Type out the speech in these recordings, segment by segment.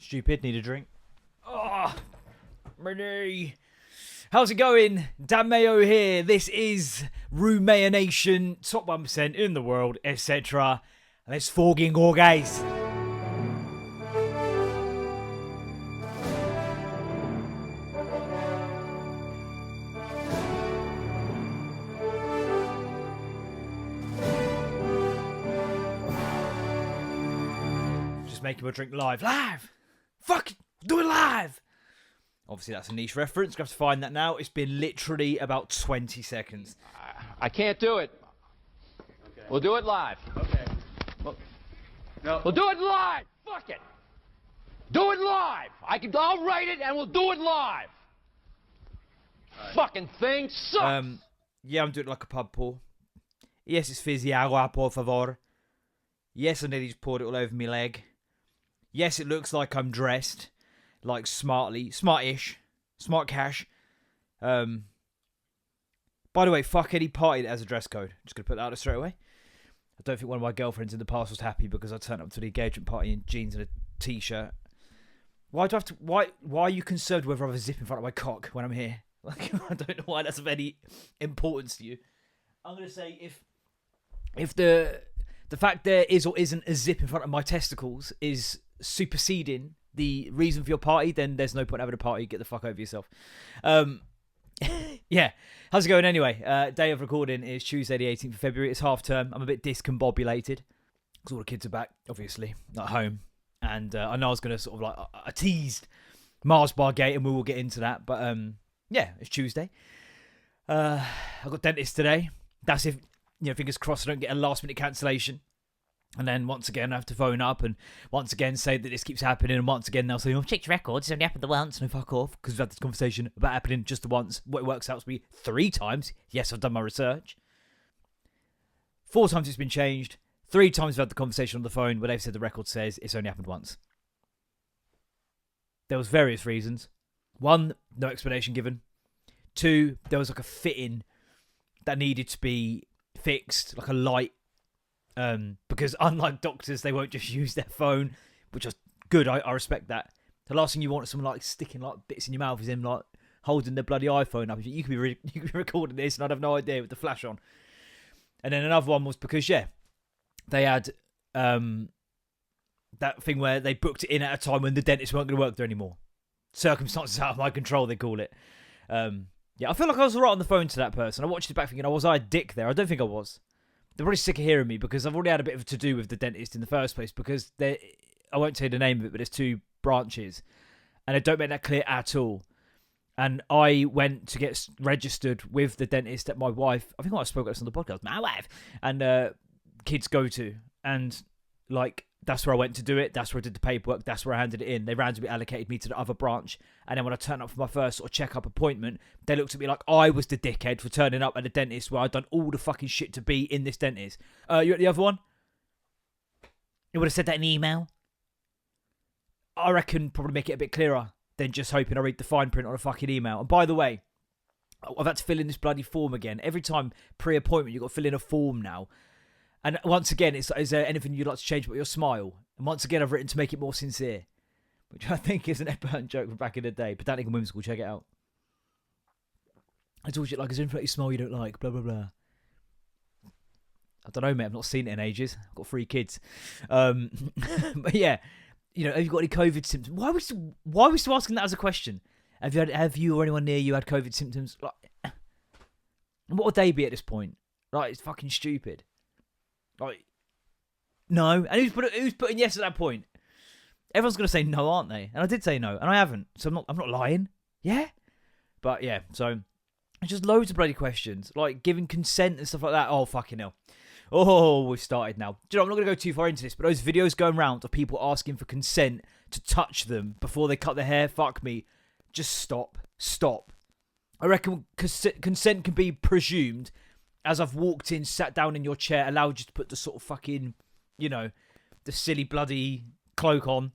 Stupid, need a drink. Oh, my knee. How's it going? Dan Mayo here. This is RuMayoNation, top 1% in the world, etc. Let's fucking go, guys. Just making my drink live. Live! Fuck it! Do it live! Obviously, that's a niche reference. Gonna have to find that now. It's been literally about 20 seconds. I can't do it. Okay. We'll do it live. Okay. We'll do it live. Fuck it. Do it live. I'll write it and we'll do it live. Right. Fucking thing sucks. Yeah, I'm doing it like a pub pour. Yes, it's fizzy agua, por favor. Yes, I nearly just poured it all over my leg. Yes, it looks like I'm dressed. Like smartly, smart-ish, smart cash. By the way, fuck any party that has a dress code. Just gonna put that out there straight away. I don't think one of my girlfriends in the past was happy because I turned up to the engagement party in jeans and a t-shirt. Why do I have to? Why are you concerned whether I have a zip in front of my cock when I'm here? Like, I don't know why that's of any importance to you. I'm gonna say if the fact there is or isn't a zip in front of my testicles is superseding the reason for your party, then there's no point having a party. Get the fuck over yourself. Yeah. How's it going anyway? Day of recording is Tuesday the 18th of February. It's half term. I'm a bit discombobulated because all the kids are back, obviously, not home. And I know I was going to sort of like, I teased Mars Bar Gate and we will get into that. But yeah, it's Tuesday. I got dentist today. That's if, fingers crossed I don't get a last minute cancellation. And then once again, I have to phone up and once again say that this keeps happening. And once again, they'll say, check your records. It's only happened the once. No, fuck off. Because we've had this conversation about happening just the once. What it works out to be 3 times. Yes, I've done my research. 4 times it's been changed. 3 times we've had the conversation on the phone where they've said the record says it's only happened once. There was various reasons. 1, no explanation given. 2, there was like a fitting that needed to be fixed, like a light. Because unlike doctors, they won't just use their phone, which is good. I respect that. The last thing you want is someone like sticking like bits in your mouth is them like holding their bloody iPhone up. You could be recording this, and I'd have no idea with the flash on. And then another one was because they had that thing where they booked it in at a time when the dentists weren't going to work there anymore. Circumstances out of my control, they call it. Yeah, I feel like I was right on the phone to that person. I watched it back thinking, was I a dick there? I don't think I was. They're probably sick of hearing me because I've already had a bit of to do with the dentist in the first place because I won't tell you the name of it, but there's 2 branches and I don't make that clear at all. And I went to get registered with the dentist that my wife, I think I spoke about this on the podcast, my wife, and kids go to. And like, that's where I went to do it. That's where I did the paperwork. That's where I handed it in. They randomly allocated me to the other branch. And then when I turned up for my first sort of check-up appointment, they looked at me like I was the dickhead for turning up at the dentist where I'd done all the fucking shit to be in this dentist. You at the other one? You would have said that in the email. I reckon probably make it a bit clearer than just hoping I read the fine print on a fucking email. And by the way, I've had to fill in this bloody form again. Every time pre-appointment, you've got to fill in a form now. And once again, is there anything you'd like to change but your smile? And once again, I've written to make it more sincere. Which I think is an Ed Burton joke from back in the day. Pedantic and whimsical, check it out. I told you, like, is there anything you smile you don't like? Blah, blah, blah. I don't know, mate. I've not seen it in ages. I've got 3 kids. But yeah, have you got any COVID symptoms? Why are we still asking that as a question? Have you or anyone near you had COVID symptoms? Like, what would they be at this point? Like, it's fucking stupid. Like, no. And who's putting yes at that point? Everyone's going to say no, aren't they? And I did say no, and I haven't. So I'm not lying. Yeah? But yeah, so it's just loads of bloody questions. Like giving consent and stuff like that. Oh, fucking hell. Oh, we've started now. Do you know, I'm not going to go too far into this, but those videos going around of people asking for consent to touch them before they cut their hair, fuck me. Just stop. Stop. I reckon consent can be presumed as I've walked in, sat down in your chair, allowed you to put the sort of fucking, the silly bloody cloak on,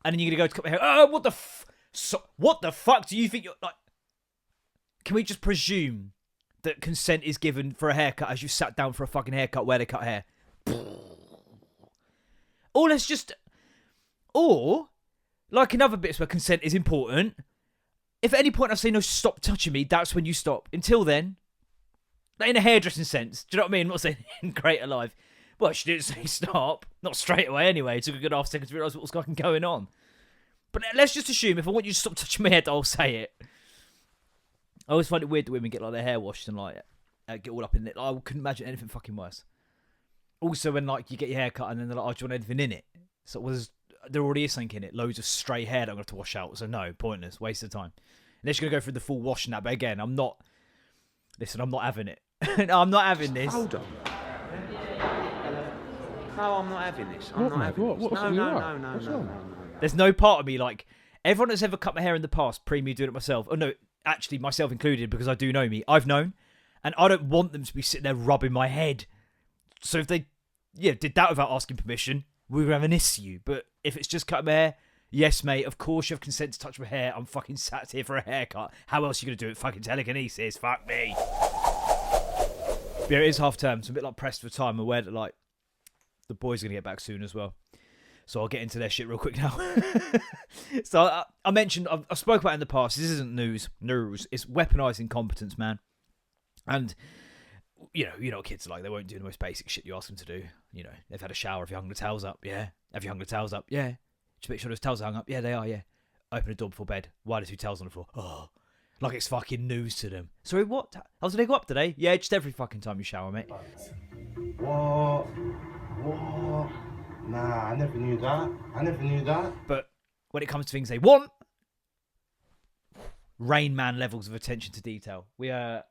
and then you're going to go to cut my hair. Oh, what the fuck do you think you're like? Can we just presume that consent is given for a haircut as you sat down for a fucking haircut where they cut hair? Or like in other bits where consent is important, if at any point I say no, stop touching me, that's when you stop. Until then, like in a hairdressing sense, do you know what I mean? I'm not saying in greater life. Well, she didn't say stop. Not straight away anyway. It took a good half second to realise what was fucking going on. But let's just assume if I want you to stop touching my head, I'll say it. I always find it weird that women get like their hair washed and like get all up in it. I couldn't imagine anything fucking worse. Also, when like you get your hair cut and then they're like, "Oh, do you want anything in it?" So there already is something in it. Loads of stray hair that I'm going to have to wash out. So no, pointless, waste of time. Unless you're going to go through the full wash and that. But again, I'm not. Listen, I'm not having it. No, I'm not having this. Hold on. No, I'm not having this. I'm not having this. No. There's no part of me like everyone that's ever cut my hair in the past, me doing it myself. Oh no, actually myself included, because I do know me. I've known, and I don't want them to be sitting there rubbing my head. So if they, did that without asking permission, we would have an issue. But if it's just cutting my hair, yes, mate, of course you have consent to touch my hair. I'm fucking sat here for a haircut. How else are you gonna do it? Fucking telekinesis. Fuck me. Yeah, it is half term, so I'm a bit like pressed for time. I'm aware that like the boys are gonna get back soon as well. So I'll get into their shit real quick now. So I mentioned, I've spoken about it in the past. This isn't news. It's weaponized incompetence, man. And, you know what kids are like. They won't do the most basic shit you ask them to do. You know, they've had a shower. Have you hung the towels up? Yeah. Have you hung the towels up? Yeah. Just make sure those towels are hung up. Yeah, they are, yeah. Open the door before bed. Why are there 2 towels on the floor? Oh. Like it's fucking news to them. Sorry, what? How's they go up today? Yeah, just every fucking time you shower, mate. What? Nah, I never knew that. But when it comes to things they want, Rain Man levels of attention to detail. I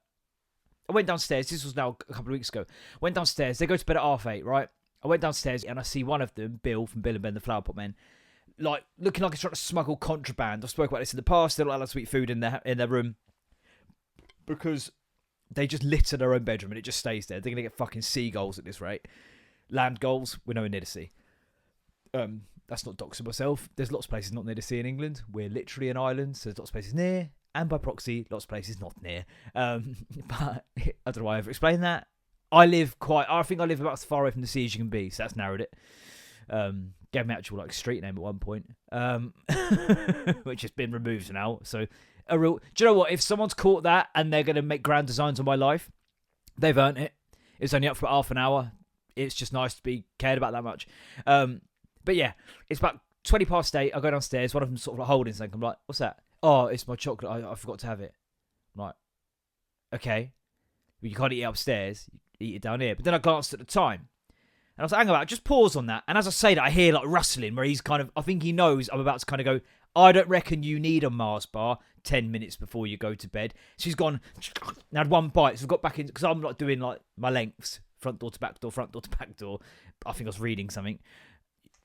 went downstairs. This was now a couple of weeks ago. Went downstairs. They go to bed at 8:30, right? I went downstairs and I see one of them, Bill from Bill and Ben, the Flower Pot Men, like looking like he's trying to smuggle contraband. I've spoken about this in the past. They don't allow to eat food in their room because they just litter their own bedroom and it just stays there. They're gonna get fucking seagulls at this rate. Land goals, we're nowhere near the sea. That's not doxing myself. There's lots of places not near the sea in England. We're literally an island, so there's lots of places near, and by proxy, lots of places not near. But I don't know why I ever explained that. I think I live about as far away from the sea as you can be, so that's narrowed it. Gave me actual like street name at one point, which has been removed now. So do you know what? If someone's caught that and they're gonna make grand designs on my life, they've earned it. It's only up for half an hour. It's just nice to be cared about that much. But yeah, it's about 8:20. I go downstairs. One of them sort of like holding something. I'm like, what's that? Oh, it's my chocolate. I forgot to have it. I'm like, okay. Well, you can't eat it upstairs. You eat it down here. But then I glanced at the time. And I was like, hang about, just pause on that. And as I say that, I hear like rustling where he's kind of, I think he knows I'm about to kind of go, I don't reckon you need a Mars bar 10 minutes before you go to bed. So he's gone, and had one bite. So I've got back in, because I'm like doing like my lengths. Front door to back door, front door to back door. I think I was reading something.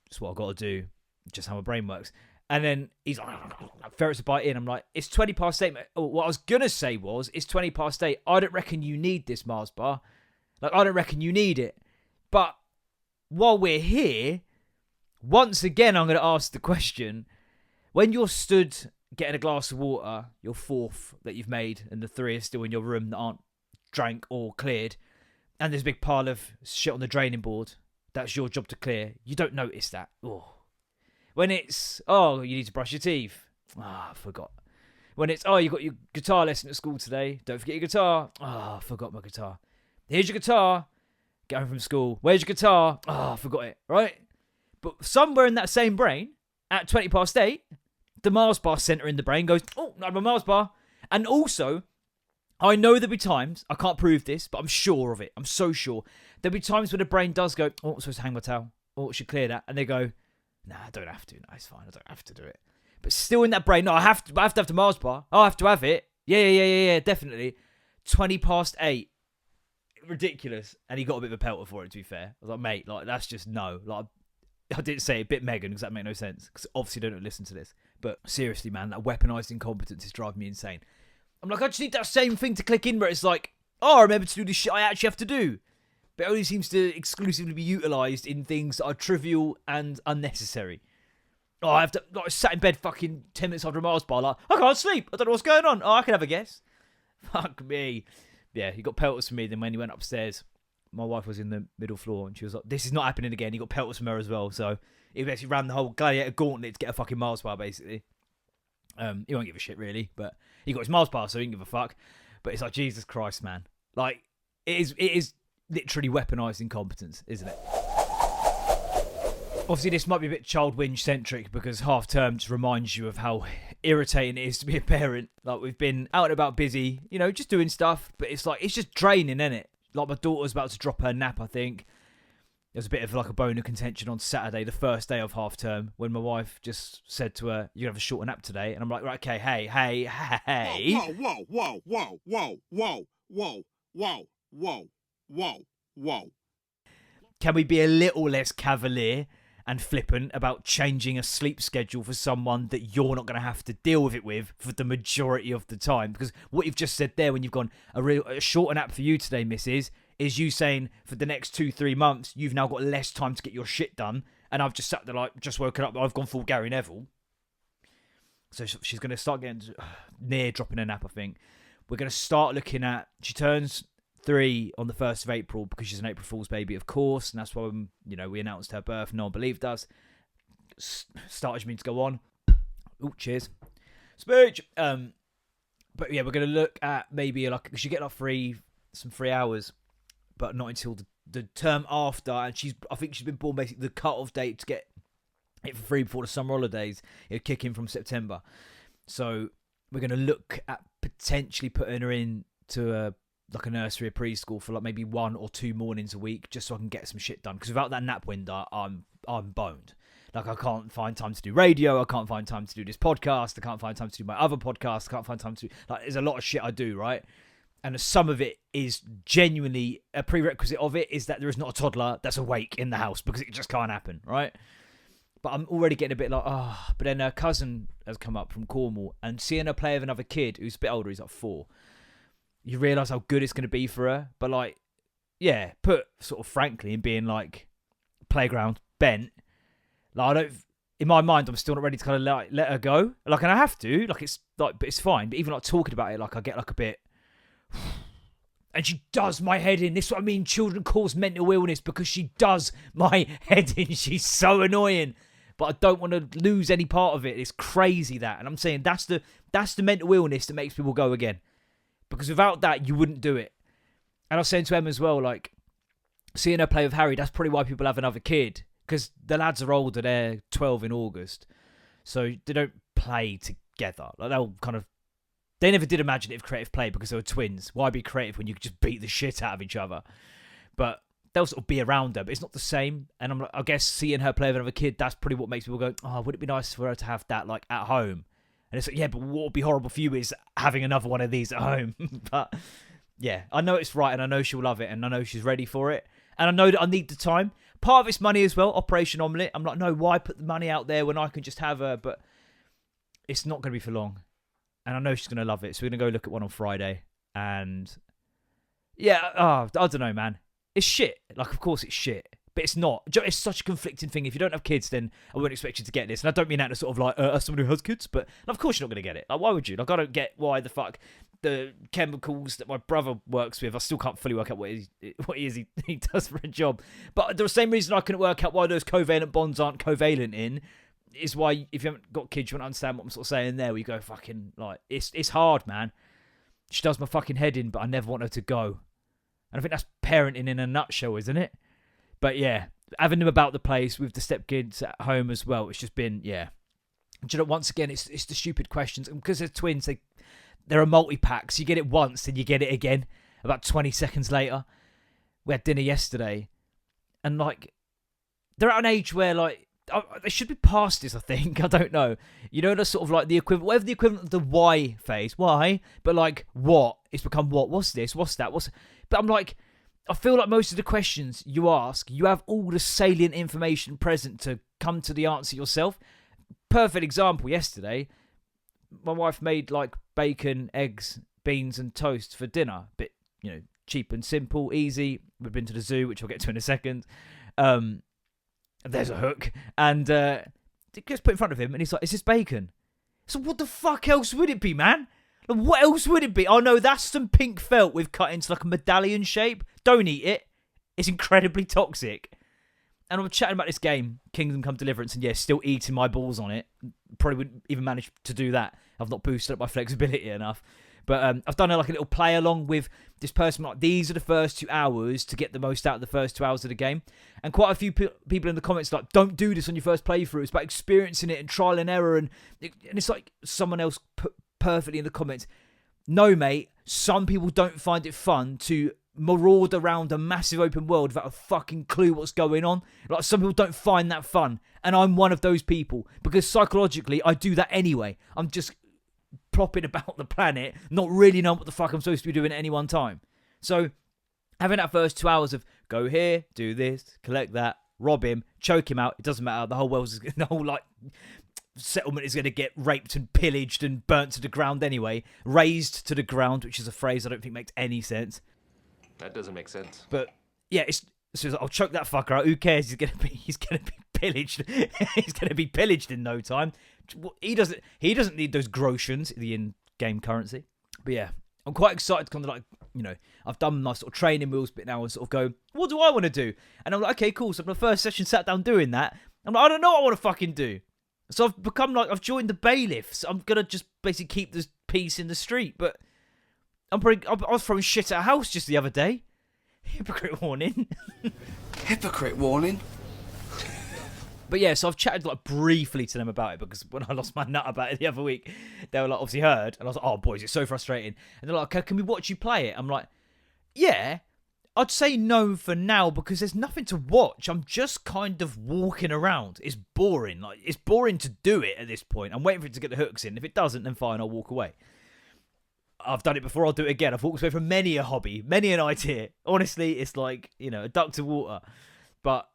It's what I've got to do. Just how my brain works. And then he's like, ferrets a bite in. I'm like, it's 8:20. What I was going to say was, it's 8:20. I don't reckon you need this Mars bar. Like, I don't reckon you need it. But while we're here, once again, I'm going to ask the question. When you're stood getting a glass of water, your 4th that you've made, and the 3 are still in your room that aren't drank or cleared, and there's a big pile of shit on the draining board, that's your job to clear. You don't notice that. Oh. When it's, you need to brush your teeth. I forgot. When it's, you got your guitar lesson at school today. Don't forget your guitar. I forgot my guitar. Here's your guitar. Get home from school. Where's your guitar? I forgot it. Right? But somewhere in that same brain, at 8:20, the Mars bar center in the brain goes, not my Mars bar. And also, I know there'll be times, I can't prove this, but I'm sure of it. I'm so sure. There'll be times where the brain does go, I'm supposed to hang my towel. I should clear that. And they go, nah, I don't have to. No, it's fine. I don't have to do it. But still in that brain, no, I have to have the Mars bar. I have to have it. Yeah, definitely. 8:20. Ridiculous. And he got a bit of a pelter for it, to be fair. I was like, mate, like, that's just no. Like, I didn't say a bit Megan, because that made no sense. Because obviously they don't listen to this. But seriously, man, that weaponized incompetence is driving me insane. I'm like, I just need that same thing to click in where it's like, I remember to do this shit I actually have to do. But it only seems to exclusively be utilised in things that are trivial and unnecessary. I have to, like, sat in bed fucking 10 minutes after a Mars bar, like, I can't sleep. I don't know what's going on. I can have a guess. Fuck me. Yeah, he got pelters from me then when he went upstairs. my wife was in the middle floor, and she was like, "This is not happening again." He got pelters from her as well, so he basically ran the whole gladiator gauntlet to get a fucking Mars bar, basically. He won't give a shit really, but he got his Mars bar, so he didn't give a fuck. But it's like, Jesus Christ, man! Like it is literally weaponized incompetence, isn't it? Obviously, this might be a bit child whinge centric because half term just reminds you of how irritating it is to be a parent. Like, we've been out and about busy, you know, just doing stuff, but it's like, it's just draining, isn't it? Like, my daughter's about to drop her nap, I think. There's a bit of like a bone of contention on Saturday, the first day of half term, when my wife just said to her, "You're gonna have a shorter nap today." And I'm like, right, okay, hey. Whoa. Can we be a little less cavalier and flippant about changing a sleep schedule for someone that you're not going to have to deal with it with for the majority of the time? Because what you've just said there, when you've gone, a shorter nap for you today, missus, is you saying for the next 2-3 months, you've now got less time to get your shit done. And I've just sat there like, just woken up, I've gone full Gary Neville. So she's going to start getting near dropping a nap, I think. We're going to start looking at, she turns 3 on the 1st of April because she's an April Fool's baby, of course, and that's why we announced her birth. No one believed us. Started me to go on. Oh, cheers, speech. But yeah, we're gonna look at maybe like, she get like some free hours, but not until the term after. And I think she's been born basically the cut-off date to get it for free before the summer holidays. It'll kick in from September. So we're gonna look at potentially putting her into a nursery or preschool for like maybe 1 or 2 mornings a week, just so I can get some shit done. Because without that nap window, I'm boned. Like, I can't find time to do radio. I can't find time to do this podcast. I can't find time to do my other podcast. I can't find time to do, like, there's a lot of shit I do, right? And some of it is genuinely a prerequisite of it is that there is not a toddler that's awake in the house, because it just can't happen, right? But I'm already getting a bit like, but then her cousin has come up from Cornwall, and seeing her play with another kid who's a bit older, he's like 4. You realise how good it's going to be for her. But like, yeah, put sort of frankly in being like playground bent. Like, in my mind, I'm still not ready to kind of like let her go. Like, and I have to. Like, it's like, but it's fine. But even like talking about it, like, I get like a bit. And she does my head in. This is what I mean. Children cause mental illness because she does my head in. She's so annoying. But I don't want to lose any part of it. It's crazy that. And I'm saying that's the mental illness that makes people go again. Because without that, you wouldn't do it. And I was saying to Em as well, like, seeing her play with Harry, that's probably why people have another kid. Because the lads are older, they're 12 in August. So they don't play together. Like, they never did imaginative creative play because they were twins. Why be creative when you could just beat the shit out of each other? But they'll sort of be around her, but it's not the same. And I guess seeing her play with another kid, that's probably what makes people go, oh, would it be nice for her to have that, like, at home? And it's like, yeah, but what would be horrible for you is having another one of these at home. But yeah, I know it's right, and I know she'll love it, and I know she's ready for it. And I know that I need the time. Part of it's money as well, Operation Omelette. I'm like, no, why put the money out there when I can just have her? But it's not going to be for long. And I know she's going to love it. So we're going to go look at one on Friday. And yeah, I don't know, man. It's shit. Like, of course it's shit. But it's not. It's such a conflicting thing. If you don't have kids, then I wouldn't expect you to get this. And I don't mean that as sort of like, as someone who has kids, but of course you're not going to get it. Like, why would you? Like, I don't get why the fuck the chemicals that my brother works with, I still can't fully work out what he does for a job. But the same reason I couldn't work out why those covalent bonds aren't covalent in is why, if you haven't got kids, you won't understand what I'm sort of saying there. Where you go, fucking, like, it's hard, man. She does my fucking head in, but I never want her to go. And I think that's parenting in a nutshell, isn't it? But yeah, having them about the place with the stepkids at home as well, it's just been, yeah. Do you know, once again, it's the stupid questions. And because they're twins, they're a multi-pack, so you get it once, then you get it again about 20 seconds later. We had dinner yesterday, and like, they're at an age where, like, they should be past this, I think. I don't know. You know, the sort of like the equivalent, whatever the equivalent of the why phase. Why? But like, what? It's become what? What's this? What's that? But I'm like, I feel like most of the questions you ask, you have all the salient information present to come to the answer yourself. Perfect example, yesterday, my wife made like bacon, eggs, beans and toast for dinner. Bit, you know, cheap and simple, easy. We've been to the zoo, which I'll get to in a second. There's a hook. And it gets put in front of him and he's like, is this bacon? So what the fuck else would it be, man? Like, what else would it be? Oh no, that's some pink felt we've cut into like a medallion shape. Don't eat it. It's incredibly toxic. And I'm chatting about this game, Kingdom Come Deliverance, and still eating my balls on it. Probably wouldn't even manage to do that. I've not boosted up my flexibility enough. But I've done a little play along with this person. Like, these are the first 2 hours to get the most out of the first 2 hours of the game. And quite a few people in the comments like, don't do this on your first playthrough. It's about experiencing it and trial and error. And it's like someone else put perfectly in the comments. No, mate. Some people don't find it fun to maraud around a massive open world without a fucking clue what's going on. Like, some people don't find that fun. And I'm one of those people. Because psychologically, I do that anyway. I'm just plopping about the planet, not really knowing what the fuck I'm supposed to be doing at any one time. So, having that first 2 hours of go here, do this, collect that, rob him, choke him out, it doesn't matter. The whole settlement is going to get raped and pillaged and burnt to the ground anyway. Razed to the ground, which is a phrase I don't think makes any sense. That doesn't make sense. But yeah, so I'll choke that fucker out. Who cares? He's gonna be pillaged. He's gonna be pillaged in no time. He doesn't need those groshans, the in-game currency. But yeah, I'm quite excited to kind of I've done my sort of training wheels bit now and sort of go, what do I want to do? And I'm like, okay, cool. So my first session sat down doing that. I'm like, I don't know what I want to fucking do. So I've become I've joined the bailiffs. I'm gonna just basically keep this peace in the street. But I was throwing shit at a house just the other day. Hypocrite warning. Hypocrite warning. But yeah, so I've chatted briefly to them about it, because when I lost my nut about it the other week, they were obviously heard, and I was like, oh boys, it's so frustrating. And they're like, okay, can we watch you play it? I'm like, yeah. I'd say no for now, because there's nothing to watch. I'm just kind of walking around. It's boring. It's boring to do it at this point. I'm waiting for it to get the hooks in. If it doesn't, then fine, I'll walk away. I've done it before, I'll do it again. I've walked away from many a hobby, many an idea. Honestly, it's like, a duck to water. But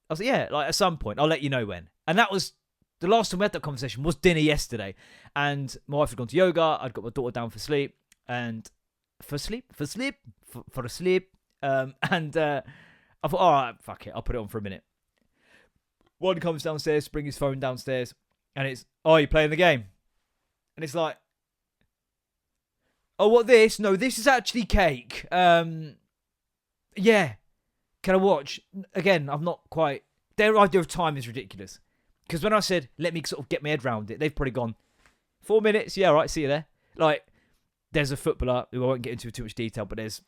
I was like, yeah, at some point, I'll let you know when. And that was, the last time we had that conversation was dinner yesterday. And my wife had gone to yoga, I'd got my daughter down for sleep. And for a sleep. And I thought, all right, fuck it, I'll put it on for a minute. One comes downstairs, bring his phone downstairs, and it's, oh, you playing the game? And it's like, oh, what this? No, this is actually cake. Yeah. Can I watch? Again, I'm not quite... Their idea of time is ridiculous. Because when I said, let me sort of get my head around it, they've probably gone, 4 minutes? Yeah, all right, see you there. There's a footballer, who I won't get into too much detail, but there's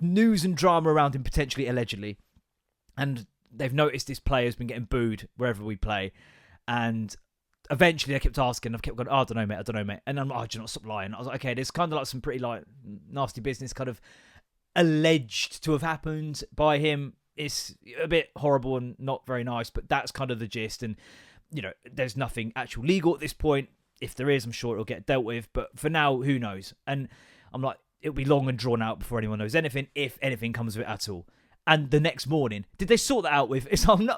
news and drama around him, potentially, allegedly. And they've noticed this player's been getting booed wherever we play. And eventually I kept asking, I've kept going, oh, I don't know, mate. And I'm like, oh, do you not stop lying? I was like, okay, there's kind of some pretty nasty business kind of alleged to have happened by him. It's a bit horrible and not very nice, but that's kind of the gist. And, there's nothing actual legal at this point. If there is, I'm sure it'll get dealt with. But for now, who knows? And I'm like, it'll be long and drawn out before anyone knows anything, if anything comes of it at all. And the next morning, did they sort that out with? It's like, no,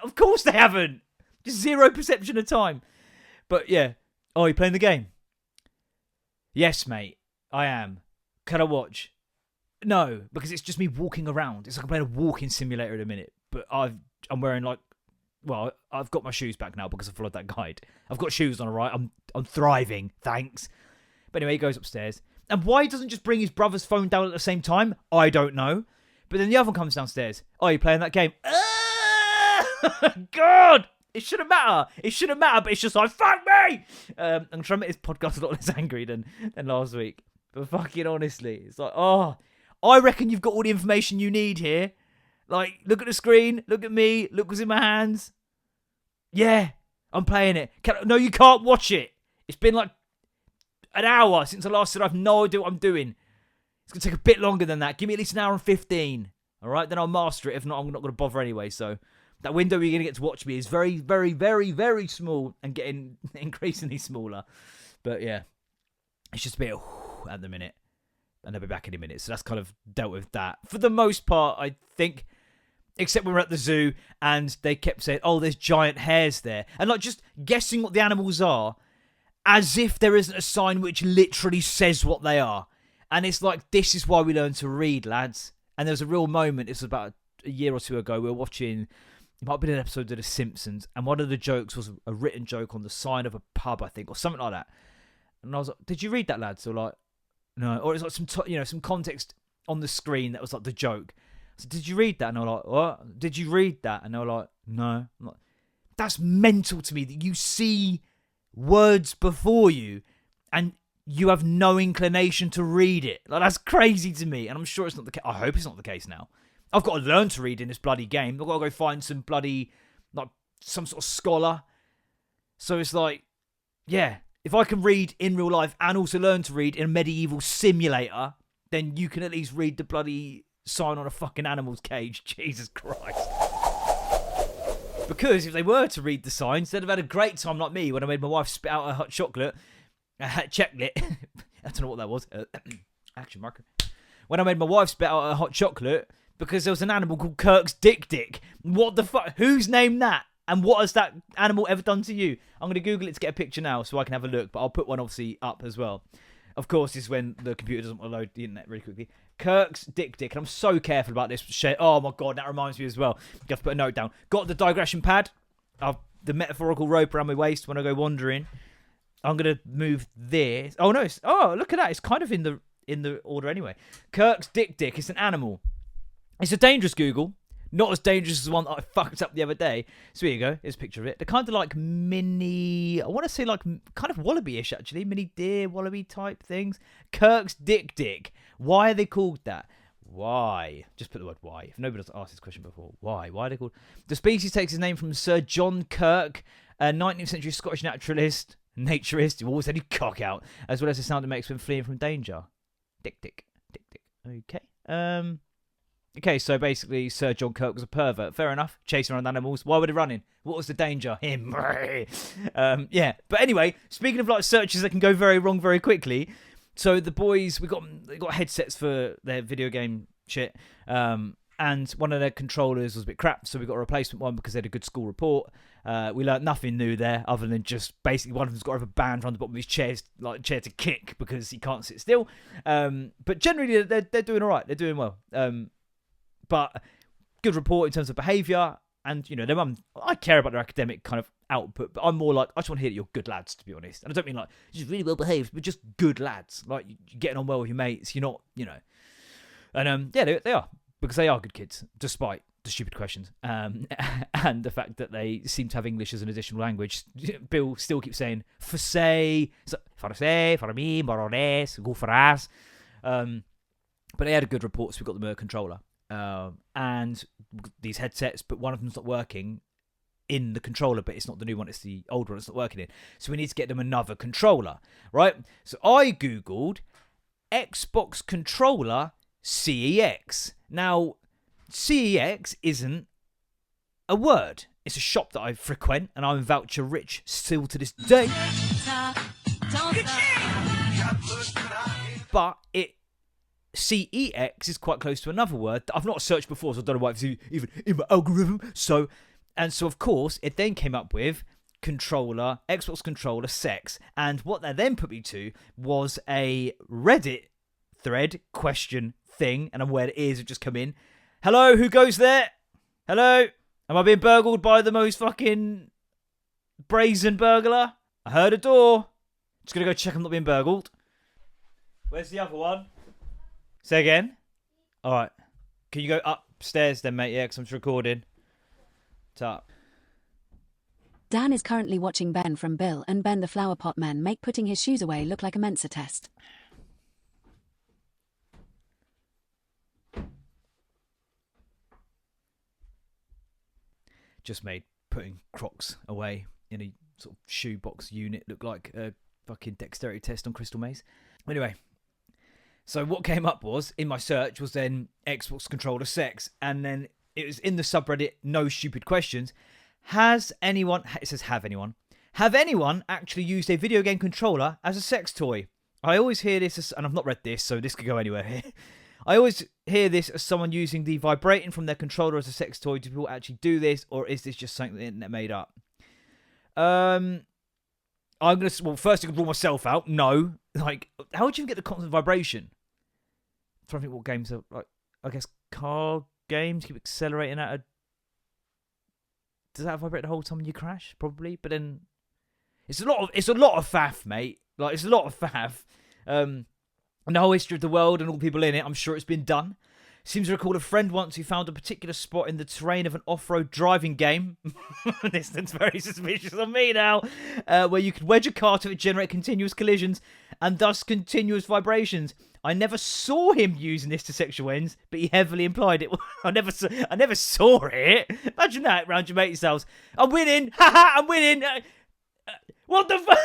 of course they haven't. Just zero perception of time. But yeah. Oh, you playing the game? Yes, mate. I am. Can I watch? No, because it's just me walking around. It's like I'm playing a walking simulator in a minute. But I'm wearing I've got my shoes back now because I followed that guide. I've got shoes on, all right. I'm thriving, thanks. But anyway, he goes upstairs. And why he doesn't just bring his brother's phone down at the same time, I don't know. But then the other one comes downstairs. Oh, you playing that game? God! It shouldn't matter. But it's just like, fuck me! I'm trying to make this podcast a lot less angry than last week. But fucking honestly, it's like, oh, I reckon you've got all the information you need here. Look at the screen, look at me, look what's in my hands. Yeah, I'm playing it. No, you can't watch it. It's been an hour since I last said I have no idea what I'm doing. It's going to take a bit longer than that. Give me at least an hour and 15. All right, then I'll master it. If not, I'm not going to bother anyway. So that window you're going to get to watch me is very, very, very, very small and getting increasingly smaller. But yeah, it's just a bit at the minute. And I'll be back in a minute. So that's kind of dealt with that. For the most part, I think, except when we're at the zoo and they kept saying, oh, there's giant hares there. And just guessing what the animals are as if there isn't a sign which literally says what they are. And it's like, this is why we learn to read, lads. And there was a real moment, this was about a year or two ago, we were watching, it might have been an episode of The Simpsons, and one of the jokes was a written joke on the sign of a pub, I think, or something like that. And I was like, did you read that, lads? Or no. Or it's some context on the screen that was the joke. So did you read that? And I was like, what? Did you read that? And they were like, no. I'm like, that's mental to me that you see words before you and you have no inclination to read it. Like, that's crazy to me. And I'm sure it's not the case. I hope it's not the case now. I've got to learn to read in this bloody game. I've got to go find some bloody, like, some sort of scholar. So it's like, yeah, if I can read in real life and also learn to read in a medieval simulator, then you can at least read the bloody sign on a fucking animal's cage. Jesus Christ. Because if they were to read the signs, they'd have had a great time like me when I made my wife spit out a hot chocolate. Checklit. I don't know what that was. Action marker. When I made my wife spit out a hot chocolate because there was an animal called Kirk's Dick. What the fuck? Who's named that? And what has that animal ever done to you? I'm going to Google it to get a picture now so I can have a look. But I'll put one obviously up as well. Of course, this is when the computer doesn't want to load the internet really quickly. Kirk's Dick. And I'm so careful about this shit. Oh my God, that reminds me as well. You have to put a note down. Got the digression pad. The metaphorical rope around my waist when I go wandering. I'm going to move this. Oh no. Look at that. It's kind of in the order anyway. Kirk's Dick. It's an animal. It's a dangerous Google. Not as dangerous as the one that I fucked up the other day. So here you go. Here's a picture of it. They're kind of like mini... I want to say like kind of wallaby-ish, actually. Mini deer, wallaby type things. Kirk's Dick. Why are they called that? Why? Just put the word why. If nobody has asked this question before. Why? Why are they called... The species takes its name from Sir John Kirk, a 19th century Scottish naturalist, who always had his cock out, as well as the sound it makes when fleeing from danger. Dick. Okay. Okay, so basically Sir John Kirk was a pervert. Fair enough. Chasing around animals. Why were they running? What was the danger? Him. Yeah. But anyway, speaking of like searches that can go very wrong very quickly. So the boys, they got headsets for their video game shit. And one of their controllers was a bit crap, so we got a replacement one because they had a good school report. We learnt nothing new there, other than just basically one of them's got to have a band around the bottom of his chair to kick because he can't sit still. But generally, they're doing all right. They're doing well. But good report in terms of behaviour, and their mum. I care about their academic kind of output, but I'm more like I just want to hear that you're good lads, to be honest. And I don't mean like just really well behaved, but just good lads. Like you're getting on well with your mates. You're not, And yeah, they are, because they are good kids, despite the stupid questions and the fact that they seem to have English as an additional language. Bill still keeps saying for say, for me, more or less, go for us. But they had a good report, so we got them a controller. And these headsets, but one of them's not working in the controller, but it's not the new one, it's the old one it's not working in. So we need to get them another controller, right? So I Googled Xbox controller CEX. Now, CEX isn't a word. It's a shop that I frequent, and I'm voucher rich still to this day. But CEX is quite close to another word that I've not searched before, so I don't know why it's even in my algorithm. So of course, it then came up with controller, Xbox controller, sex. And what that then put me to was a Reddit thread question thing, and I'm aware the ears have just come in. Hello, who goes there? Hello? Am I being burgled by the most fucking brazen burglar? I heard a door. Just gonna go check I'm not being burgled. Where's the other one? Say again? Alright. Can you go upstairs then, mate? Yeah, because I'm just recording. Top. Dan is currently watching Ben from Bill and Ben the Flower Pot Man make putting his shoes away look like a Mensa test. Just made putting Crocs away in a sort of shoebox unit look like a fucking dexterity test on Crystal Maze. Anyway. So what came up was, in my search, was then Xbox controller sex. And then it was in the subreddit, no stupid questions. Has anyone actually used a video game controller as a sex toy? I always hear this, and I've not read this, so this could go anywhere here. I always hear this as someone using the vibrating from their controller as a sex toy. Do people actually do this, or is this just something the internet made up? First I could rule myself out. No. Like, how would you get the constant vibration? I'm trying to think what games are like. I guess car games keep accelerating at a. Does that vibrate the whole time when you crash? Probably, but then it's a lot of faff, mate. Like, it's a lot of faff. And the whole history of the world and all the people in it, I'm sure it's been done. Seems to recall a friend once who found a particular spot in the terrain of an off-road driving game. This looks very suspicious on me now. Where you could wedge a car to it, generate continuous collisions and thus continuous vibrations. I never saw him using this to sexual ends, but he heavily implied it. I never saw it. Imagine that round your mate's house. I'm winning. Haha, I'm winning. What the fuck?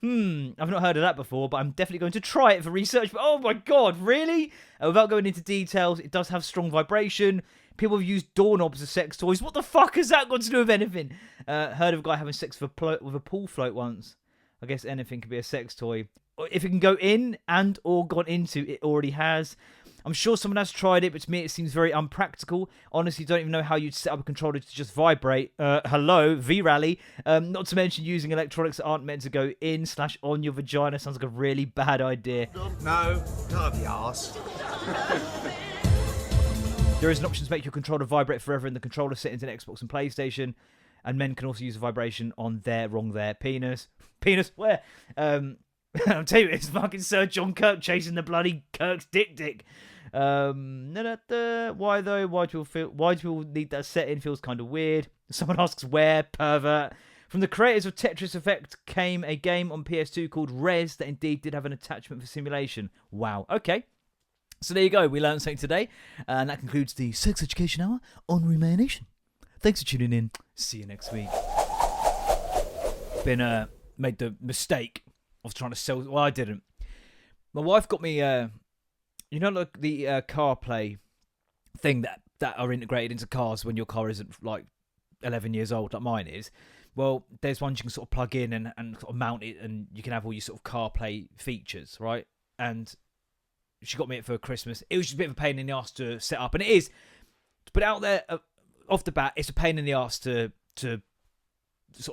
I've not heard of that before, but I'm definitely going to try it for research. But oh my god, really? Without going into details, it does have strong vibration. People have used doorknobs as sex toys. What the fuck has that got to do with anything? Heard of a guy having sex with a pool float once. I guess anything could be a sex toy. If it can go in and or gone into, it already has. I'm sure someone has tried it, but to me it seems very unpractical. Honestly, don't even know how you'd set up a controller to just vibrate. Hello, V-Rally. Not to mention using electronics that aren't meant to go in/on your vagina sounds like a really bad idea. No, not the arse. There is an option to make your controller vibrate forever in the controller settings in Xbox and PlayStation. And men can also use a vibration on their penis. Penis? Where? I'll tell you, it's fucking Sir John Kirk chasing the bloody Kirk's dick. Why though? Why do people need that setting? Feels kind of weird. Someone asks where, pervert. From the creators of Tetris Effect came a game on PS2 called Res that indeed did have an attachment for simulation. Wow. Okay. So there you go. We learned something today. And that concludes the Sex Education Hour on RuMayoNation. Thanks for tuning in. See you next week. Made the mistake of trying to sell. Well, I didn't. My wife got me, you know, like the CarPlay thing that are integrated into cars when your car isn't like 11 years old, like mine is. Well, there's ones you can sort of plug in and sort of mount it, and you can have all your sort of CarPlay features, right? And she got me it for Christmas. It was just a bit of a pain in the ass to set up, and it is. To put it out there off the bat, it's a pain in the ass to sort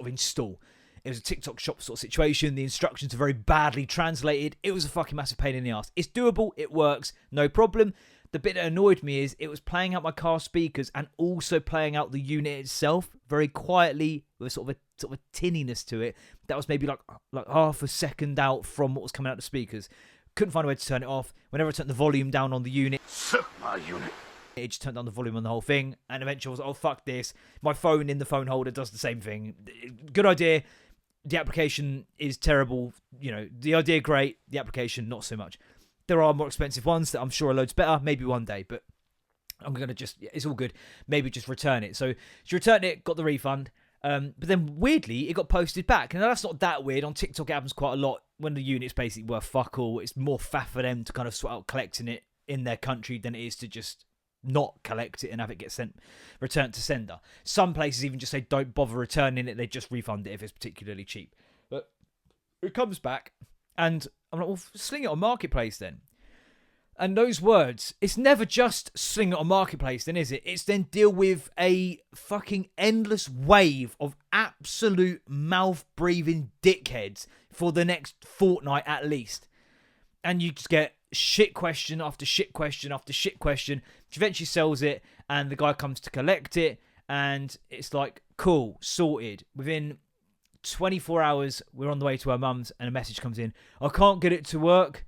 of install. It was a TikTok shop sort of situation. The instructions are very badly translated. It was a fucking massive pain in the ass. It's doable. It works. No problem. The bit that annoyed me is it was playing out my car speakers and also playing out the unit itself very quietly with sort of a tinniness to it. That was maybe like half a second out from what was coming out of the speakers. Couldn't find a way to turn it off. Whenever I turned the volume down on the unit, My unit. it just turned down the volume on the whole thing. And eventually I was like, oh, fuck this. My phone in the phone holder does the same thing. Good idea. The application is terrible. You know, the idea, great. The application, not so much. There are more expensive ones that I'm sure are loads better. Maybe one day, but I'm going to just, it's all good. Maybe just return it. So she returned it, got the refund. But then weirdly, it got posted back. And that's not that weird. On TikTok, it happens quite a lot when the unit's basically worth fuck all. It's more faff for them to kind of sort out collecting it in their country than it is to just not collect it and have it get returned to sender. Some places even just say don't bother returning it, they just refund it if it's particularly cheap. But it comes back and I'm like, well, sling it on Marketplace then. And those words, it's never just sling it on Marketplace then, is it? It's then deal with a fucking endless wave of absolute mouth-breathing dickheads for the next fortnight at least. And you just get shit question after shit question after shit question, which eventually sells it, and the guy comes to collect it, and it's like, cool, sorted. Within 24 hours, we're on the way to our mum's, and a message comes in, I can't get it to work.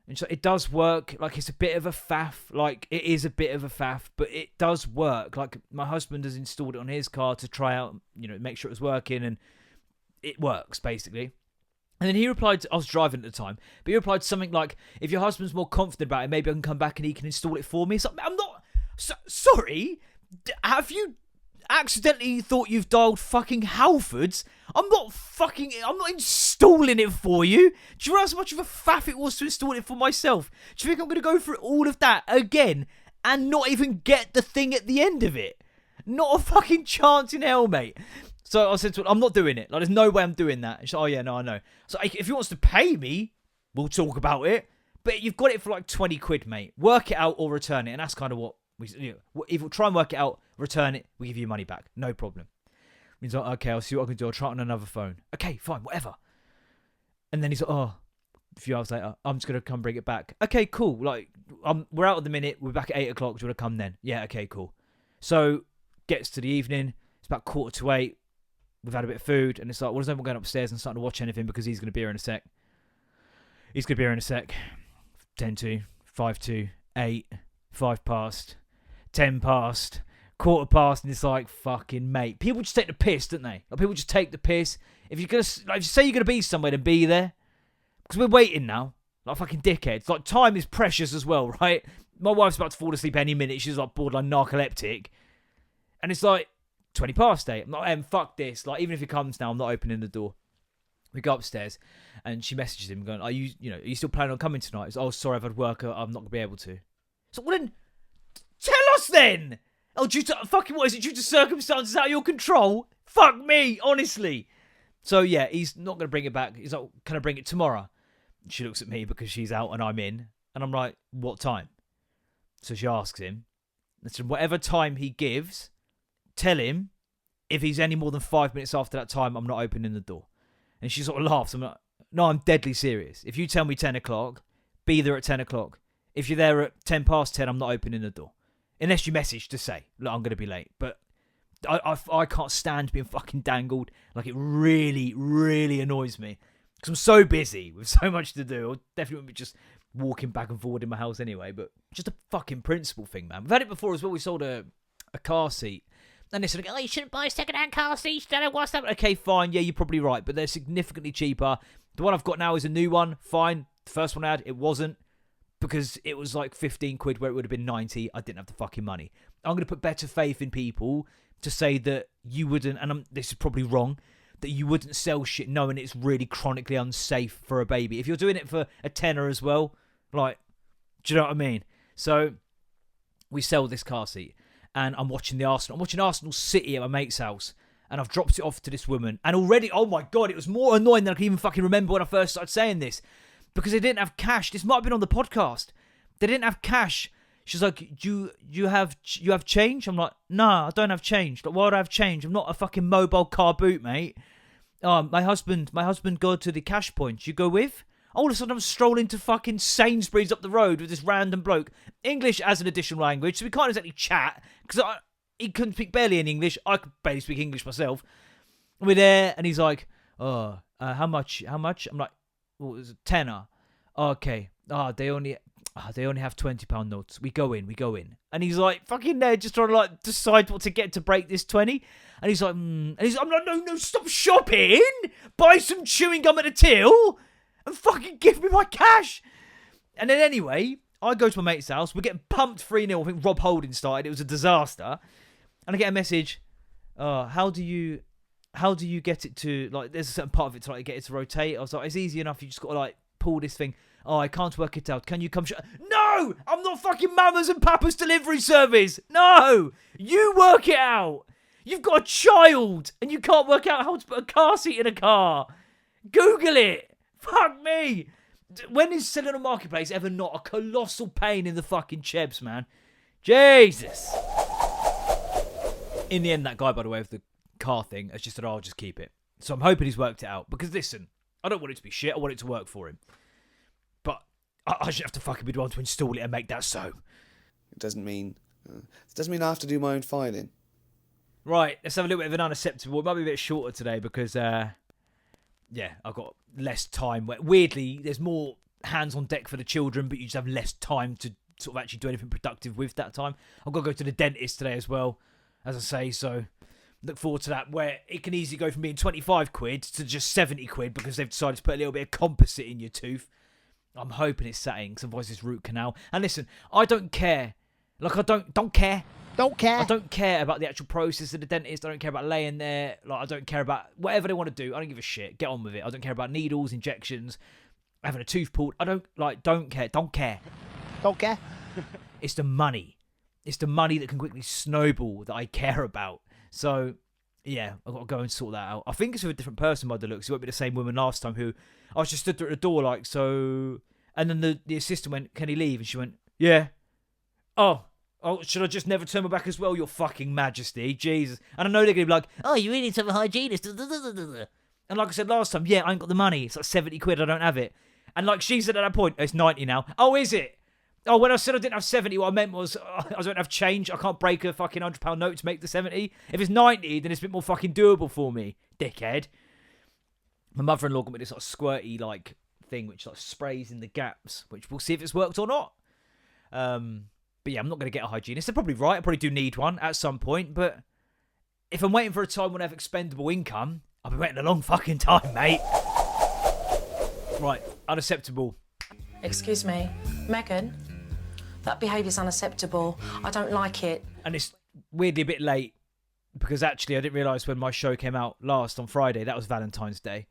And so it does work. Like, it's a bit of a faff. Like, it is a bit of a faff, but it does work. Like, my husband has installed it on his car to try out, you know, make sure it was working, and it works, basically. And then he replied, I was driving at the time, but he replied something like, if your husband's more confident about it, maybe I can come back and he can install it for me. So I'm not, sorry, have you accidentally thought you've dialed fucking Halfords? I'm not installing it for you. Do you realize how much of a faff it was to install it for myself? Do you think I'm going to go through all of that again and not even get the thing at the end of it? Not a fucking chance in hell, mate. So I said to her, I'm not doing it. Like, there's no way I'm doing that. And she's like, oh, yeah, no, I know. So if he wants to pay me, we'll talk about it. But you've got it for like 20 quid, mate. Work it out or return it. And that's kind of what we, you know, if we'll try and work it out, return it, we give you money back. No problem. He's like, okay, I'll see what I can do. I'll try it on another phone. Okay, fine, whatever. And then he's like, oh, a few hours later, I'm just going to come bring it back. Okay, cool. Like, we're out at the minute. We're back at 8 o'clock. Do you want to come then? Yeah, okay, cool. So, gets to the evening. It's about 7:45. We've had a bit of food, and it's like, well, there's no one going upstairs and starting to watch anything because he's going to be here in a sec. 10 to, 5 to 8, 5 past, 10 past, quarter past, and it's like, fucking mate. People just take the piss, don't they? Like, people just take the piss. If you're gonna, like, if you say you're gonna be somewhere, then be there. Because we're waiting now, like fucking dickheads. Like, time is precious as well, right? My wife's about to fall asleep any minute. She's like borderline narcoleptic, and it's like 20 past 8. I'm like, fuck this. Like, even if he comes now, I'm not opening the door. We go upstairs, and she messages him going, "Are you still planning on coming tonight?" He's, "Oh, sorry, I've had work. I'm not gonna be able to." So, well then, tell us then. Oh, due to fucking what is it? Due to circumstances out of your control? Fuck me, honestly. So yeah, he's not gonna bring it back. He's like, "Can I bring it tomorrow?" She looks at me because she's out and I'm in, and I'm like, "What time?" So she asks him. I said, "Whatever time he gives, tell him if he's any more than 5 minutes after that time, I'm not opening the door." And she sort of laughs. I'm like, "No, I'm deadly serious. If you tell me 10 o'clock, be there at 10 o'clock. If you're there at 10 past 10, I'm not opening the door. Unless you message to say, look, I'm going to be late." But I can't stand being fucking dangled. Like, it really, really annoys me. Because I'm so busy with so much to do. I definitely wouldn't be just walking back and forward in my house anyway. But just a fucking principle thing, man. We've had it before as well. We sold a car seat. And they said, "Oh, you shouldn't buy second-hand car seats. Don't know what's that." Okay, fine. Yeah, you're probably right. But they're significantly cheaper. The one I've got now is a new one. Fine. The first one I had, it wasn't. Because it was like 15 quid where it would have been 90. I didn't have the fucking money. I'm going to put better faith in people to say that you wouldn't, and this is probably wrong, that you wouldn't sell shit knowing it's really chronically unsafe for a baby. If you're doing it for a tenner as well, like, do you know what I mean? So we sell this car seat. And I'm watching the Arsenal. I'm watching Arsenal City at my mate's house. And I've dropped it off to this woman. And already, oh my God, it was more annoying than I can even fucking remember when I first started saying this. Because they didn't have cash. This might have been on the podcast. They didn't have cash. She's like, "Do you have change?" I'm like, "Nah, I don't have change." Like, why would I have change? I'm not a fucking mobile car boot, mate. My husband go to the cash point. You go with? All of a sudden, I'm strolling to fucking Sainsbury's up the road with this random bloke. English as an additional language, so we can't exactly chat, because he couldn't speak barely any English. I could barely speak English myself. And we're there, and he's like, "Oh, how much? I'm like, "Well, it's a tenner." "Okay. They only have £20 notes. We go in. And he's like, fucking there, just trying to like decide what to get to break this 20. And he's like, I'm like, no, stop shopping. Buy some chewing gum at the till. And fucking give me my cash." And then anyway, I go to my mate's house. We're getting pumped 3-0. I think Rob Holding started. It was a disaster. And I get a message. How do you get it to, like, there's a certain part of it to like get it to rotate. I was like, "It's easy enough. You just got to like pull this thing." "Oh, I can't work it out. Can you come No! I'm not fucking Mama's and Papa's delivery service. No! You work it out. You've got a child and you can't work out how to put a car seat in a car. Google it. Fuck me. When is selling on Marketplace ever not a colossal pain in the fucking chebs, man? Jesus. In the end, that guy, by the way, with the car thing, has just said, "Oh, I'll just keep it." So I'm hoping he's worked it out. Because listen, I don't want it to be shit. I want it to work for him. But I should have to fucking be the one to install it and make that so. It doesn't mean I have to do my own filing. Right, let's have a little bit of an unacceptable. It might be a bit shorter today because, I've got less time. Weirdly, there's more hands on deck for the children, but you just have less time to sort of actually do anything productive with that time. I've got to go to the dentist today as well, as I say, so look forward to that, where it can easily go from being 25 quid to just 70 quid because they've decided to put a little bit of composite in your tooth. I'm hoping it's setting, because otherwise it's root canal. And listen, I don't care. Like, I don't care. I don't care about the actual process of the dentist. I don't care about laying there. Like, I don't care about whatever they want to do. I don't give a shit. Get on with it. I don't care about needles, injections, having a tooth pulled. I don't care. Don't care. It's the money. It's the money that can quickly snowball that I care about. So, yeah, I've got to go and sort that out. I think it's with a different person by the looks. It won't be the same woman last time who I was just stood there at the door like, so... And then the assistant went, "Can he leave?" And she went, "Yeah." Oh, should I just never turn my back as well, your fucking majesty? Jesus. And I know they're going to be like, "Oh, you really need to have a hygienist." And like I said last time, yeah, I ain't got the money. It's like 70 quid, I don't have it. And like she said at that point, it's 90 now. Oh, is it? Oh, when I said I didn't have 70, what I meant was I don't have change. I can't break a fucking £100 note to make the 70. If it's 90, then it's a bit more fucking doable for me, dickhead. My mother-in-law got me this sort of squirty like thing which like sprays in the gaps, which we'll see if it's worked or not. But yeah, I'm not going to get a hygienist. They're probably right. I probably do need one at some point. But if I'm waiting for a time when I have expendable income, I've been waiting a long fucking time, mate. Right, unacceptable. Excuse me, Megan. That behaviour's unacceptable. I don't like it. And it's weirdly a bit late because actually I didn't realise when my show came out last on Friday, that was Valentine's Day.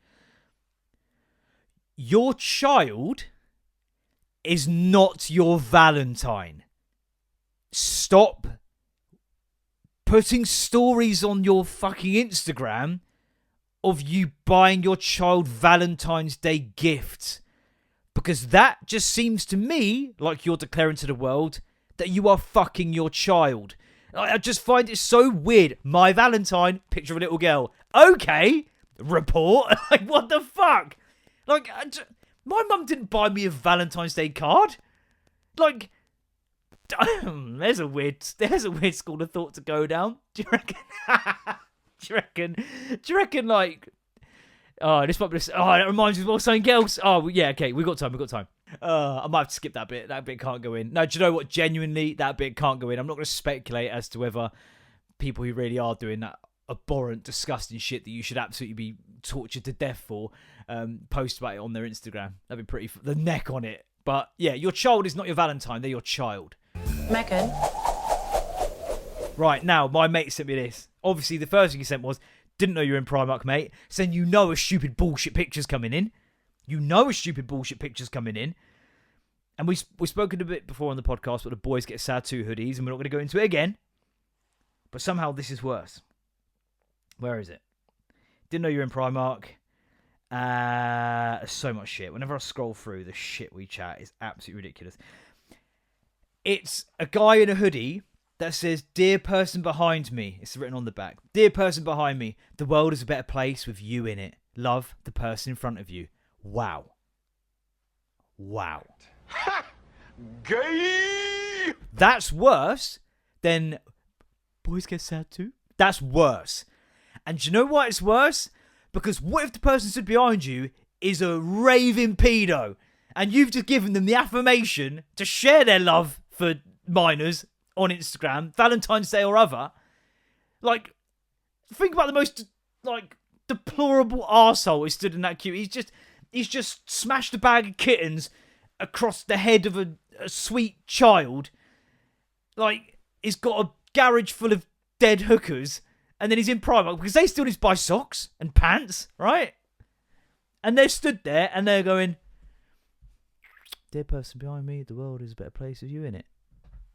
Your child is not your Valentine. Stop putting stories on your fucking Instagram of you buying your child Valentine's Day gifts. Because that just seems to me like you're declaring to the world that you are fucking your child. I just find it so weird. My Valentine, picture of a little girl. Okay, report. Like, what the fuck? Like, my mum didn't buy me a Valentine's Day card. Like, there's a weird school of thought to go down. Do you reckon? Do you reckon? Like, oh, this might be. Oh, that reminds me of something else. Oh, yeah. Okay, we got time. I might have to skip that bit. That bit can't go in. No, do you know what? Genuinely, that bit can't go in. I'm not going to speculate as to whether people who really are doing that abhorrent, disgusting shit that you should absolutely be tortured to death for post about it on their Instagram. That'd be pretty. The neck on it. But yeah, your child is not your Valentine. They're your child. Megan. Right, now, my mate sent me this. Obviously, the first thing he sent was, didn't know you were in Primark, mate. Saying you know a stupid bullshit picture's coming in. And we've spoken a bit before on the podcast about the boys get sad too hoodies, and we're not going to go into it again. But somehow this is worse. Where is it? Didn't know you were in Primark. So much shit. Whenever I scroll through, the shit we chat is absolutely ridiculous. It's a guy in a hoodie that says, "Dear person behind me." It's written on the back. "Dear person behind me, the world is a better place with you in it. Love, the person in front of you." Wow. Ha! Gay! That's worse than boys get sad too. That's worse. And do you know why it's worse? Because what if the person stood behind you is a raving pedo and you've just given them the affirmation to share their love for minors on Instagram, Valentine's Day or other? Like, think about the most, like, deplorable arsehole who stood in that queue. He's just smashed a bag of kittens across the head of a sweet child. Like, he's got a garage full of dead hookers, and then he's in Primark because they still need to buy socks and pants, right? And they're stood there and they're going, "Dear person behind me, the world is a better place with you in it."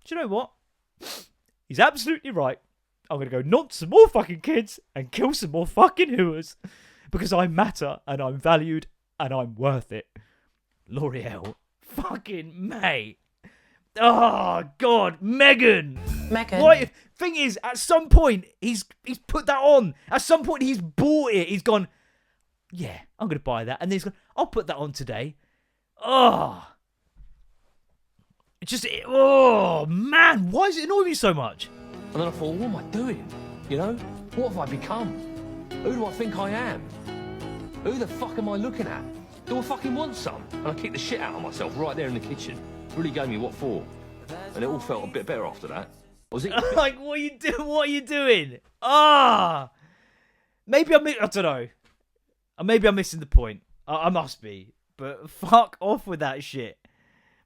Do you know what? He's absolutely right. I'm going to go knock some more fucking kids and kill some more fucking hooers because I matter and I'm valued and I'm worth it. L'Oreal. Fucking mate. Oh, God. Megan. Why? Thing is, at some point, he's put that on. At some point, he's bought it. He's gone, "Yeah, I'm going to buy that." And then he's gone, "I'll put that on today." Oh. It's just, oh, man. Why does it annoy me so much? And then I thought, what am I doing? You know? What have I become? Who do I think I am? Who the fuck am I looking at? Do I fucking want some? And I kicked the shit out of myself right there in the kitchen. Really gave me what for. And it all felt a bit better after that. Was it? Like, what are you doing? Ah! Maybe I don't know. Maybe I'm missing the point. I must be. But fuck off with that shit.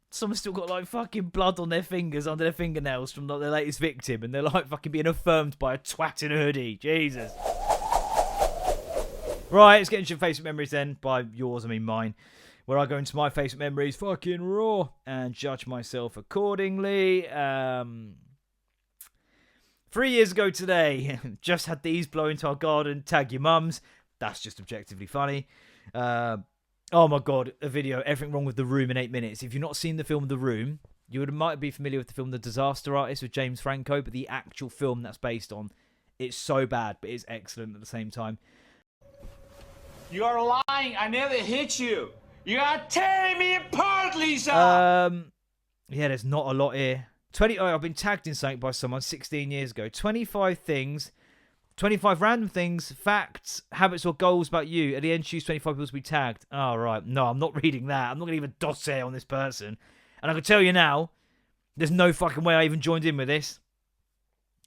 Someone's still got, like, fucking blood on their fingers, under their fingernails from, like, their latest victim, and they're, like, fucking being affirmed by a twat in a hoodie. Jesus. Right, let's get into your Facebook memories then. By yours, I mean mine. Where I go into my Facebook memories fucking raw and judge myself accordingly. 3 years ago today, just had these blow into our garden. Tag your mums. That's just objectively funny. Oh my God, a video, Everything Wrong with the Room in 8 minutes. If you've not seen the film The Room, you might be familiar with the film The Disaster Artist with James Franco, but the actual film that's based on, it's so bad, but it's excellent at the same time. You are lying. I never hit you. You are tearing me apart, Lisa. Yeah, there's not a lot here. I've been tagged in something by someone 16 years ago. 25 things, 25 random things, facts, habits or goals about you. At the end, choose 25 people to be tagged. Oh, right. No, I'm not reading that. I'm not going to leave a dossier on this person. And I can tell you now, There's no fucking way I even joined in with this.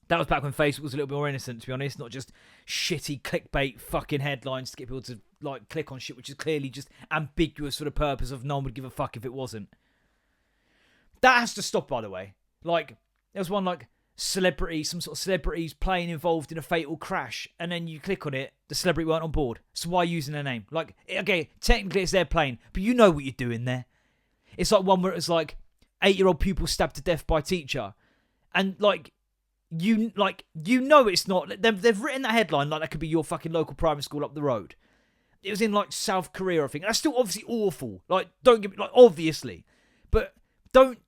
That was back when Facebook was a little bit more innocent, to be honest. Not just shitty clickbait fucking headlines to get people to like click on shit, which is clearly just ambiguous for the purpose of no one would give a fuck if it wasn't. That has to stop, by the way. Like, there was one like celebrity, some sort of celebrities plane involved in a fatal crash, and then you click on it, the celebrity weren't on board. So why using their name? Like, okay, technically it's their plane, but you know what you're doing there. It's like one where it's like 8-year-old pupil stabbed to death by teacher, and like you know it's not. They've written that headline like that could be your fucking local primary school up the road. It was in like South Korea, I think. That's still obviously awful. Like, don't get me like obviously, but don't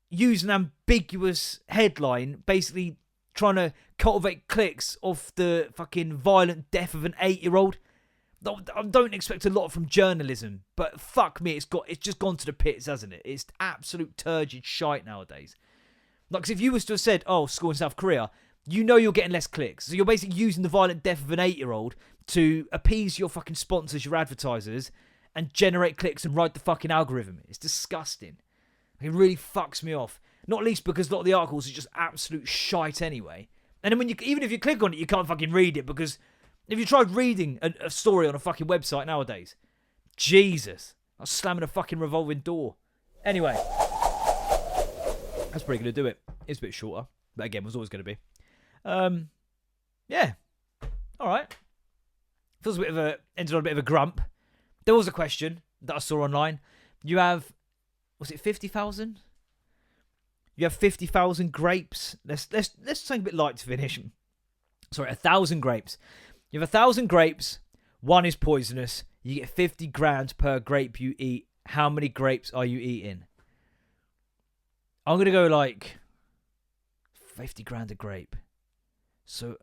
use an ambiguous headline, basically trying to cultivate clicks off the fucking violent death of an 8-year-old. I don't expect a lot from journalism, but fuck me, it's just gone to the pits, hasn't it? It's absolute turgid shite nowadays. Like, 'cause if you was to have said, oh, school in South Korea, you know you're getting less clicks. So you're basically using the violent death of an 8-year-old to appease your fucking sponsors, your advertisers, and generate clicks and ride the fucking algorithm. It's disgusting. It really fucks me off. Not least because a lot of the articles are just absolute shite anyway. And then even if you click on it, you can't fucking read it, because if you tried reading a story on a fucking website nowadays, Jesus, I'm slamming a fucking revolving door. Anyway, that's probably going to do it. It's a bit shorter, but again, was always going to be. Yeah. All right. Feels ended on a bit of a grump. There was a question that I saw online. You have, was it 50,000? You have 50,000 grapes. Let's take a bit light to finish. Sorry, 1,000 grapes. You have 1,000 grapes. One is poisonous. You get 50 grand per grape you eat. How many grapes are you eating? I'm going to go like 50 grand a grape. So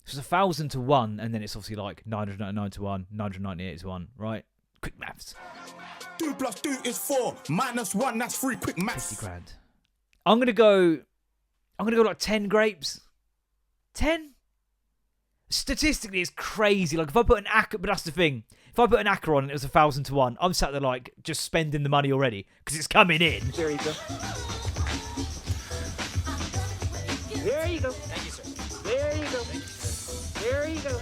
it's 1,000 to 1, and then it's obviously like 999 to 1, 998 to 1, right? Quick maths. 2 + 2 is 4. -1, that's 3. Quick maths. 50 grand. I'm going to go like 10 grapes. 10? Statistically, it's crazy. Like, if I put an acre, but that's the thing. If I put an acre on and it was 1,000 to 1, I'm sat there like just spending the money already because it's coming in. There you go. There you go. Thank you, sir. There you go. There you go.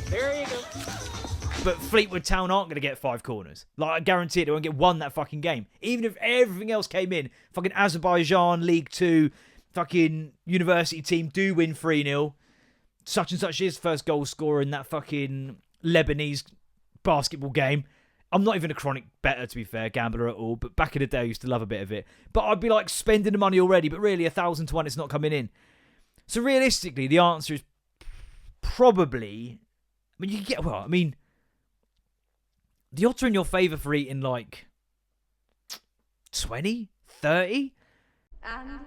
There you go. But Fleetwood Town aren't going to get 5 corners. Like, I guarantee it, they won't get one that fucking game. Even if everything else came in, fucking Azerbaijan, League 2, fucking university team do win 3-0. Such and such is first goal scorer in that fucking Lebanese basketball game. I'm not even a chronic bettor, to be fair, gambler at all, but back in the day I used to love a bit of it. But I'd be like spending the money already, but really 1,000 to 1 it's not coming in. So realistically, the answer is probably, I mean, you get, well, I mean, the odds are in your favour for eating like 20, 30. And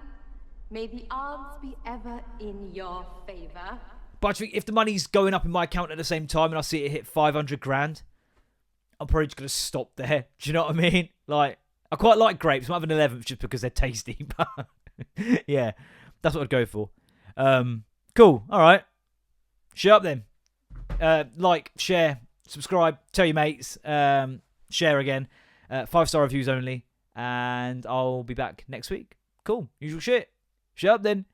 may the odds be ever in your favour. But I think if the money's going up in my account at the same time and I see it hit 500 grand, I'm probably just going to stop there. Do you know what I mean? Like, I quite like grapes. I might have an 11th just because they're tasty. But yeah, that's what I'd go for. Cool. All right. Shut up then. Like, share, subscribe, tell your mates, share again. 5-star reviews only. And I'll be back next week. Cool. Usual shit. Shut up then.